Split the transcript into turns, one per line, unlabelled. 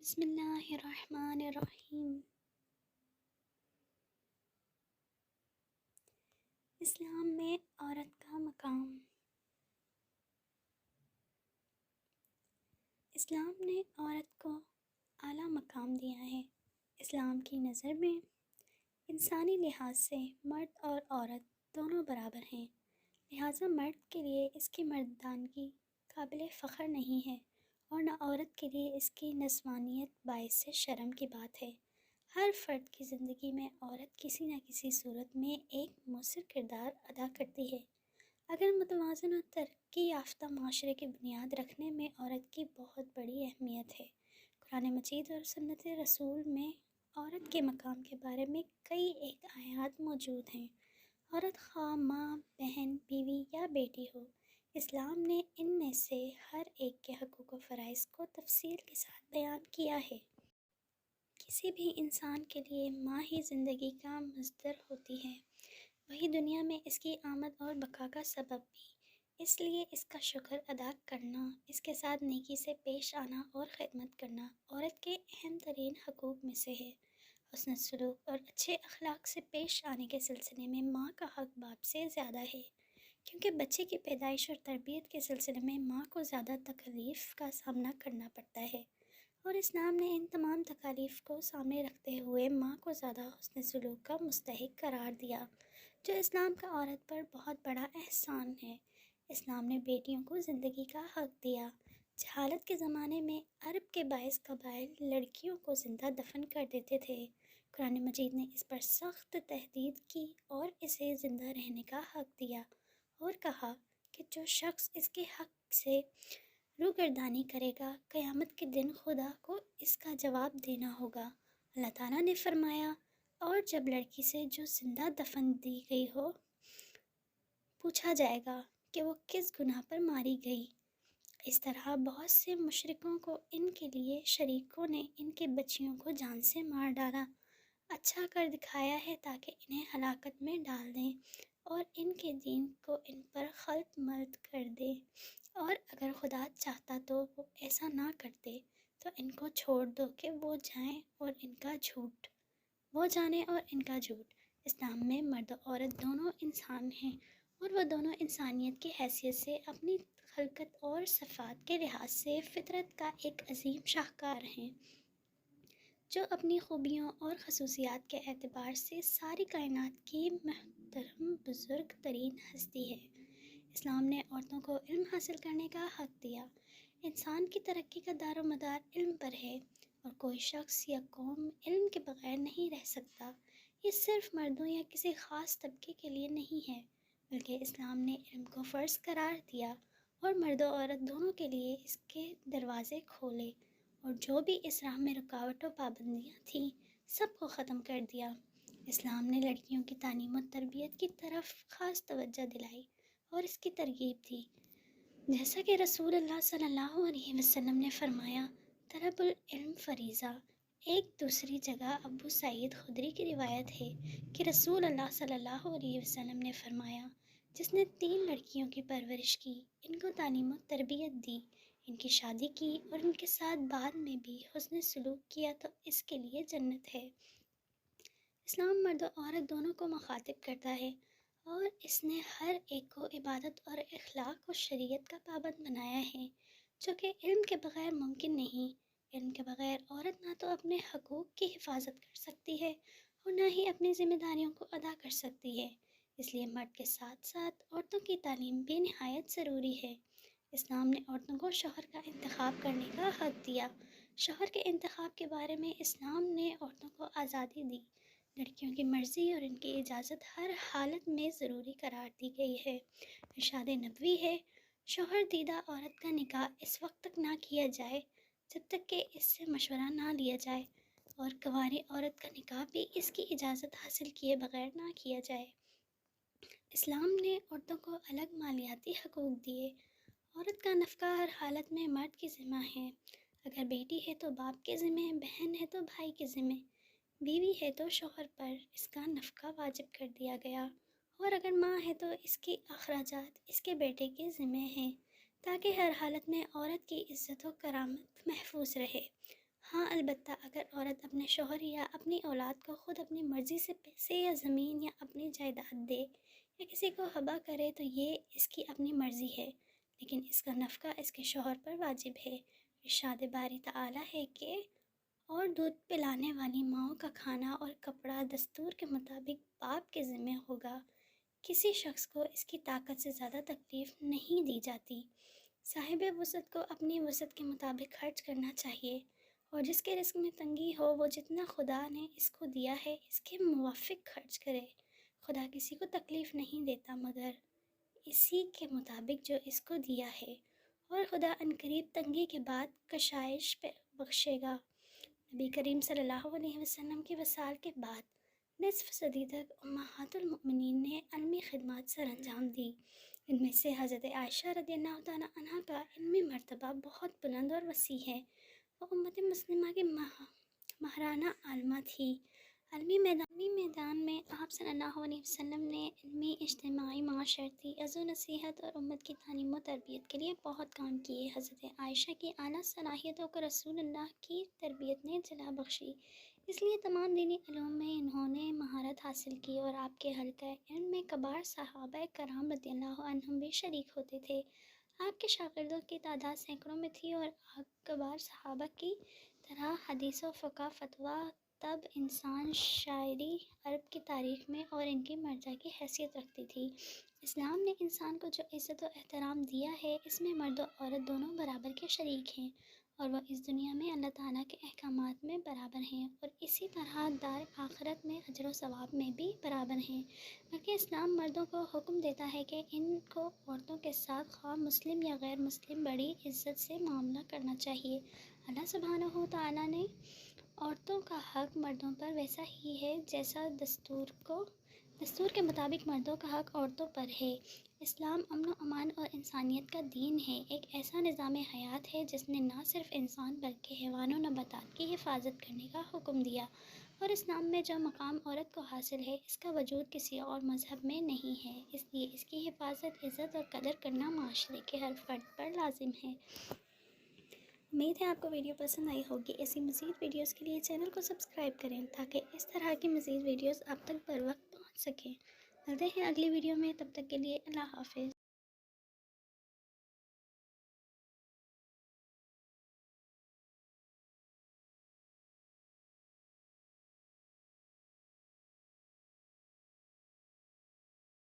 بسم اللہ الرحمن الرحیم۔ اسلام میں عورت کا مقام۔ اسلام نے عورت کو اعلیٰ مقام دیا ہے۔ اسلام کی نظر میں انسانی لحاظ سے مرد اور عورت دونوں برابر ہیں، لہٰذا مرد کے لیے اس کی مردانگی قابل فخر نہیں ہے اور نہ عورت کے لیے اس کی نسوانیت باعث شرم کی بات ہے۔ ہر فرد کی زندگی میں عورت کسی نہ کسی صورت میں ایک مؤثر کردار ادا کرتی ہے۔ اگر متوازن اور ترقی یافتہ معاشرے کی بنیاد رکھنے میں عورت کی بہت بڑی اہمیت ہے۔ قرآن مجید اور سنت رسول میں عورت کے مقام کے بارے میں کئی ایک آیات موجود ہیں۔ عورت خواہ ماں، بہن، بیوی یا بیٹی ہو، اسلام نے ان میں سے ہر ایک کے حقوق و فرائض کو تفصیل کے ساتھ بیان کیا ہے۔ کسی بھی انسان کے لیے ماں ہی زندگی کا مصدر ہوتی ہے، وہی دنیا میں اس کی آمد اور بقا کا سبب بھی۔ اس لیے اس کا شکر ادا کرنا، اس کے ساتھ نیکی سے پیش آنا اور خدمت کرنا عورت کے اہم ترین حقوق میں سے ہے۔ حسن سلوک اور اچھے اخلاق سے پیش آنے کے سلسلے میں ماں کا حق باپ سے زیادہ ہے، کیونکہ بچے کی پیدائش اور تربیت کے سلسلے میں ماں کو زیادہ تکلیف کا سامنا کرنا پڑتا ہے، اور اسلام نے ان تمام تکالیف کو سامنے رکھتے ہوئے ماں کو زیادہ حسن سلوک کا مستحق قرار دیا، جو اسلام کا عورت پر بہت بڑا احسان ہے۔ اسلام نے بیٹیوں کو زندگی کا حق دیا۔ جہالت کے زمانے میں عرب کے بعض قبائل لڑکیوں کو زندہ دفن کر دیتے تھے۔ قرآن مجید نے اس پر سخت تحدید کی اور اسے زندہ رہنے کا حق دیا اور کہا کہ جو شخص اس کے حق سے روگردانی کرے گا، قیامت کے دن خدا کو اس کا جواب دینا ہوگا۔ اللہ تعالیٰ نے فرمایا، اور جب لڑکی سے جو زندہ دفن دی گئی ہو پوچھا جائے گا کہ وہ کس گناہ پر ماری گئی۔ اس طرح بہت سے مشرکوں کو ان کے لیے شریکوں نے ان کے بچیوں کو جان سے مار ڈالا، اچھا کر دکھایا ہے تاکہ انہیں ہلاکت میں ڈال دیں اور ان کے دین کو ان پر خلط ملط کر دے، اور اگر خدا چاہتا تو وہ ایسا نہ کرتے، تو ان کو چھوڑ دو کہ وہ جائیں اور ان کا جھوٹ وہ جانے اور ان کا جھوٹ۔ اسلام میں مرد و عورت دونوں انسان ہیں اور وہ دونوں انسانیت کی حیثیت سے اپنی خلقت اور صفات کے لحاظ سے فطرت کا ایک عظیم شاہکار ہیں، جو اپنی خوبیوں اور خصوصیات کے اعتبار سے ساری کائنات کی محترم بزرگ ترین ہستی ہے۔ اسلام نے عورتوں کو علم حاصل کرنے کا حق دیا۔ انسان کی ترقی کا دار و مدار علم پر ہے، اور کوئی شخص یا قوم علم کے بغیر نہیں رہ سکتا۔ یہ صرف مردوں یا کسی خاص طبقے کے لیے نہیں ہے، بلکہ اسلام نے علم کو فرض قرار دیا اور مرد و عورت دونوں کے لیے اس کے دروازے کھولے، اور جو بھی اس راہ میں رکاوٹ و پابندیاں تھیں سب کو ختم کر دیا۔ اسلام نے لڑکیوں کی تعلیم و تربیت کی طرف خاص توجہ دلائی اور اس کی ترغیب دی، جیسا کہ رسول اللہ صلی اللہ علیہ وسلم نے فرمایا، طلب العلم فریضہ۔ ایک دوسری جگہ ابو سعید خدری کی روایت ہے کہ رسول اللہ صلی اللہ علیہ وسلم نے فرمایا، جس نے 3 لڑکیوں کی پرورش کی، ان کو تعلیم و تربیت دی، ان کی شادی کی اور ان کے ساتھ بعد میں بھی حسن سلوک کیا، تو اس کے لیے جنت ہے۔ اسلام مرد و عورت دونوں کو مخاطب کرتا ہے، اور اس نے ہر ایک کو عبادت اور اخلاق و شریعت کا پابند بنایا ہے، جو کہ علم کے بغیر ممکن نہیں۔ علم کے بغیر عورت نہ تو اپنے حقوق کی حفاظت کر سکتی ہے اور نہ ہی اپنی ذمہ داریوں کو ادا کر سکتی ہے۔ اس لیے مرد کے ساتھ ساتھ عورتوں کی تعلیم بھی نہایت ضروری ہے۔ اسلام نے عورتوں کو شوہر کا انتخاب کرنے کا حق دیا۔ شوہر کے انتخاب کے بارے میں اسلام نے عورتوں کو آزادی دی۔ لڑکیوں کی مرضی اور ان کی اجازت ہر حالت میں ضروری قرار دی گئی ہے۔ ارشاد نبوی ہے، شوہر دیدہ عورت کا نکاح اس وقت تک نہ کیا جائے جب تک کہ اس سے مشورہ نہ لیا جائے، اور کنواری عورت کا نکاح بھی اس کی اجازت حاصل کیے بغیر نہ کیا جائے۔ اسلام نے عورتوں کو الگ مالیاتی حقوق دیے۔ عورت کا نفقہ ہر حالت میں مرد کی ذمہ ہے۔ اگر بیٹی ہے تو باپ کے ذمہ، بہن ہے تو بھائی کے ذمہ، بیوی ہے تو شوہر پر اس کا نفقہ واجب کر دیا گیا، اور اگر ماں ہے تو اس کی اخراجات اس کے بیٹے کے ذمہ ہیں، تاکہ ہر حالت میں عورت کی عزت و کرامت محفوظ رہے۔ ہاں البتہ اگر عورت اپنے شوہر یا اپنی اولاد کو خود اپنی مرضی سے پیسے یا زمین یا اپنی جائیداد دے یا کسی کو ہبہ کرے تو یہ اس کی اپنی مرضی ہے، لیکن اس کا نفقہ اس کے شوہر پر واجب ہے۔ ارشاد باری تعالیٰ ہے کہ اور دودھ پلانے والی ماؤں کا کھانا اور کپڑا دستور کے مطابق باپ کے ذمہ ہوگا۔ کسی شخص کو اس کی طاقت سے زیادہ تکلیف نہیں دی جاتی۔ صاحب وسعت کو اپنی وسعت کے مطابق خرچ کرنا چاہیے، اور جس کے رزق میں تنگی ہو وہ جتنا خدا نے اس کو دیا ہے اس کے موافق خرچ کرے۔ خدا کسی کو تکلیف نہیں دیتا مگر اسی کے مطابق جو اس کو دیا ہے، اور خدا عنقریب تنگی کے بعد کشائش پہ بخشے گا۔ نبی کریم صلی اللہ علیہ وسلم کی وصال کے بعد نصف صدی تک امہات المؤمنین نے علمی خدمات سر انجام دی۔ ان میں سے حضرت عائشہ رضی اللہ تعالیٰ عنہ کا علمی مرتبہ بہت بلند اور وسیع ہے۔ وہ امت مسلمہ کی ماہرانہ عالمہ تھی۔ علمی میدان میں آپ صلی اللہ علیہ وسلم نے علمی، اجتماعی، معاشرتی عظ و نصیحت اور امت کی تعلیم و تربیت کے لیے بہت کام کیے۔ حضرت عائشہ کی اعلیٰ صلاحیتوں کو رسول اللہ کی تربیت نے جلا بخشی، اس لیے تمام دینی علوم میں انہوں نے مہارت حاصل کی، اور آپ کے حلقہ علم میں کبار صحابہ کرام رضی اللہ عنہم بھی شریک ہوتے تھے۔ آپ کے شاگردوں کی تعداد سینکڑوں میں تھی، اور کبار صحابہ کی طرح حدیث و فقہ، فتویٰ، طب، انسان، شاعری عرب کی تاریخ میں اور ان کی مرجع کی حیثیت رکھتی تھی۔ اسلام نے انسان کو جو عزت و احترام دیا ہے اس میں مرد و عورت دونوں برابر کے شریک ہیں، اور وہ اس دنیا میں اللہ تعالیٰ کے احکامات میں برابر ہیں، اور اسی طرح دار آخرت میں اجر و ثواب میں بھی برابر ہیں۔ بلکہ اسلام مردوں کو حکم دیتا ہے کہ ان کو عورتوں کے ساتھ خواہ مسلم یا غیر مسلم بڑی عزت سے معاملہ کرنا چاہیے۔ اللہ سبحانہ و تعالیٰ نے عورتوں کا حق مردوں پر ویسا ہی ہے جیسا دستور کے مطابق مردوں کا حق عورتوں پر ہے۔ اسلام امن و امان اور انسانیت کا دین ہے، ایک ایسا نظام حیات ہے جس نے نہ صرف انسان بلکہ حیوان و نباتات کی حفاظت کرنے کا حکم دیا، اور اسلام میں جو مقام عورت کو حاصل ہے اس کا وجود کسی اور مذہب میں نہیں ہے، اس لیے اس کی حفاظت، عزت اور قدر کرنا معاشرے کے ہر فرد پر لازم ہے۔ امید ہے آپ کو ویڈیو پسند آئی ہوگی۔ ایسی مزید ویڈیوز کے لیے چینل کو سبسکرائب کریں تاکہ اس طرح کی مزید ویڈیوز آپ تک بر وقت پہنچ سکیں۔ ملتے ہیں اگلی ویڈیو میں، تب تک کے لیے اللہ حافظ۔